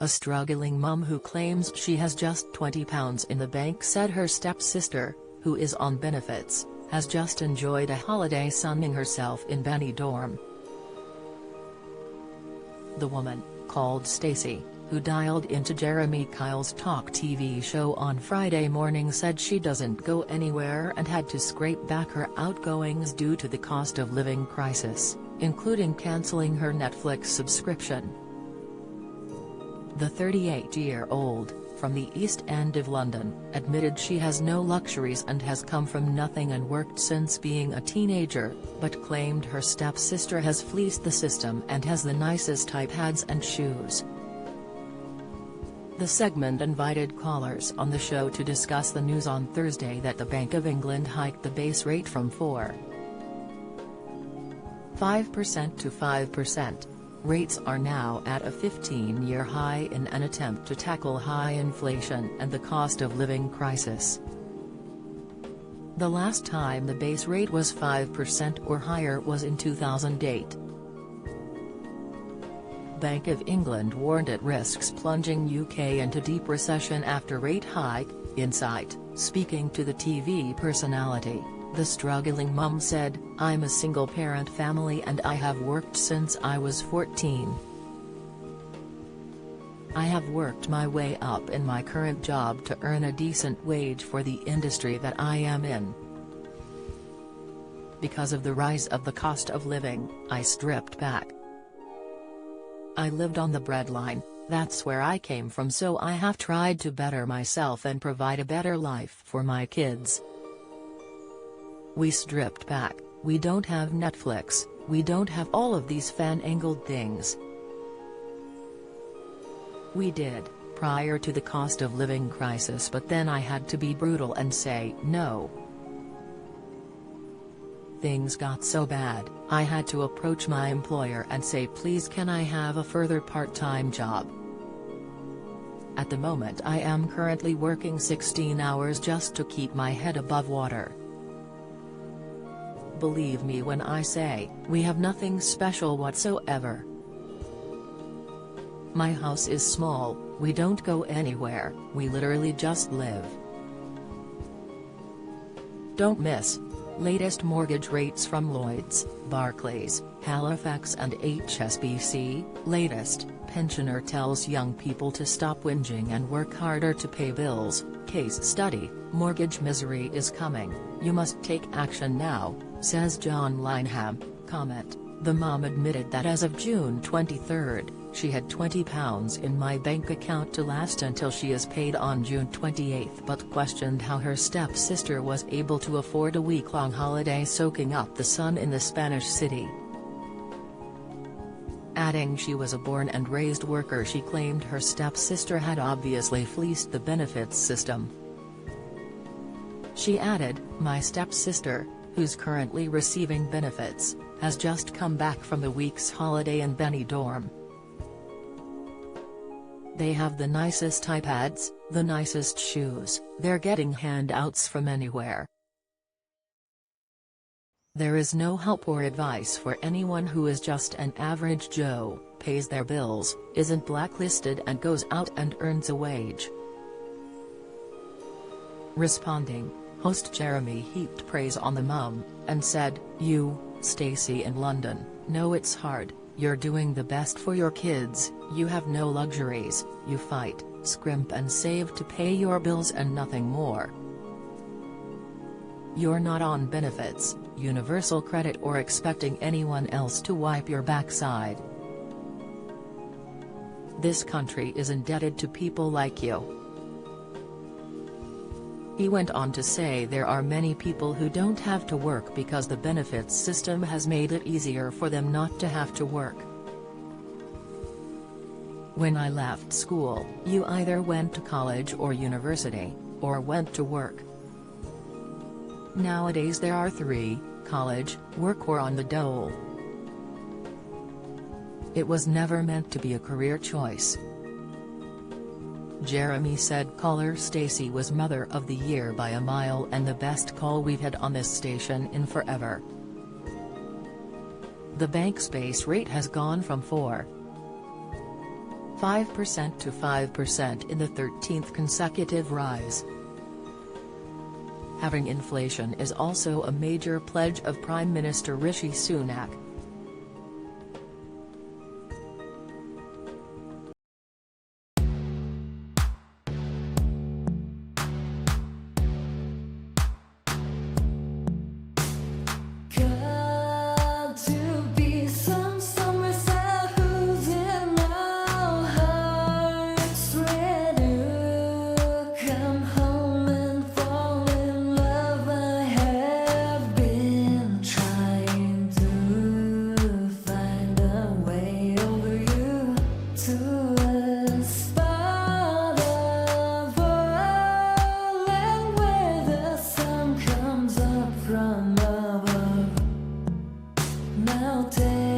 A struggling mum who claims she has just £20 in the bank said her stepsister, who is on benefits, has just enjoyed a holiday sunning herself in Benidorm. The woman, called Stacey, who dialed into Jeremy Kyle's talk TV show on Friday morning, said she doesn't go anywhere and had to scrape back her outgoings due to the cost of living crisis, including cancelling her Netflix subscription. The 38-year-old, from the East End of London, admitted she has no luxuries and has come from nothing and worked since being a teenager, but claimed her stepsister has fleeced the system and has the nicest iPads and shoes. The segment invited callers on the show to discuss the news on Thursday that the Bank of England hiked the base rate from 4.5% to 5%. Rates are now at a 15-year high in an attempt to tackle high inflation and the cost of living crisis. The last time the base rate was 5% or higher was in 2008. Bank of England warned it risks plunging UK into deep recession after rate hike. Insight, speaking to the TV personality, the struggling mum said, "I'm a single-parent family and I have worked since I was 14. I have worked my way up in my current job to earn a decent wage for the industry that I am in. Because of the rise of the cost of living, I stripped back. I lived on the breadline, that's where I came from, so I have tried to better myself and provide a better life for my kids. We stripped back, we don't have Netflix, we don't have all of these fan-angled things. We did, prior to the cost of living crisis, but then I had to be brutal and say no. Things got so bad, I had to approach my employer and say, please can I have a further part-time job? At the moment I am currently working 16 hours just to keep my head above water. Believe me when I say, we have nothing special whatsoever. My house is small, we don't go anywhere, we literally just live. Don't miss. Latest mortgage rates from Lloyds, Barclays, Halifax and HSBC. Latest, pensioner tells young people to stop whinging and work harder to pay bills. Case study, mortgage misery is coming, you must take action now, says John Lineham. Comment, the mum admitted that as of June 23, she had £20 in my bank account to last until she is paid on June 28, but questioned how her stepsister was able to afford a week-long holiday soaking up the sun in the Spanish city. Adding she was a born and raised worker, she claimed her stepsister had obviously fleeced the benefits system. She added, my stepsister, who's currently receiving benefits, has just come back from a week's holiday in Benidorm. They have the nicest iPads, the nicest shoes, they're getting handouts from anywhere. There is no help or advice for anyone who is just an average Joe, pays their bills, isn't blacklisted and goes out and earns a wage." Responding, host Jeremy heaped praise on the mum, and said, "You, Stacey in London, know it's hard, you're doing the best for your kids, you have no luxuries, you fight, scrimp and save to pay your bills and nothing more. You're not on benefits, universal credit or expecting anyone else to wipe your backside. This country is indebted to people like you." He went on to say there are many people who don't have to work because the benefits system has made it easier for them not to have to work. "When I left school, you either went to college or university, or went to work. Nowadays there are three, college, work or on the dole. It was never meant to be a career choice." Jeremy said caller Stacey was Mother of the Year by a mile and the best call we've had on this station in forever. The bank's base rate has gone from 4 5% to 5% in the 13th consecutive rise. Having inflation is also a major pledge of Prime Minister Rishi Sunak. From above, now take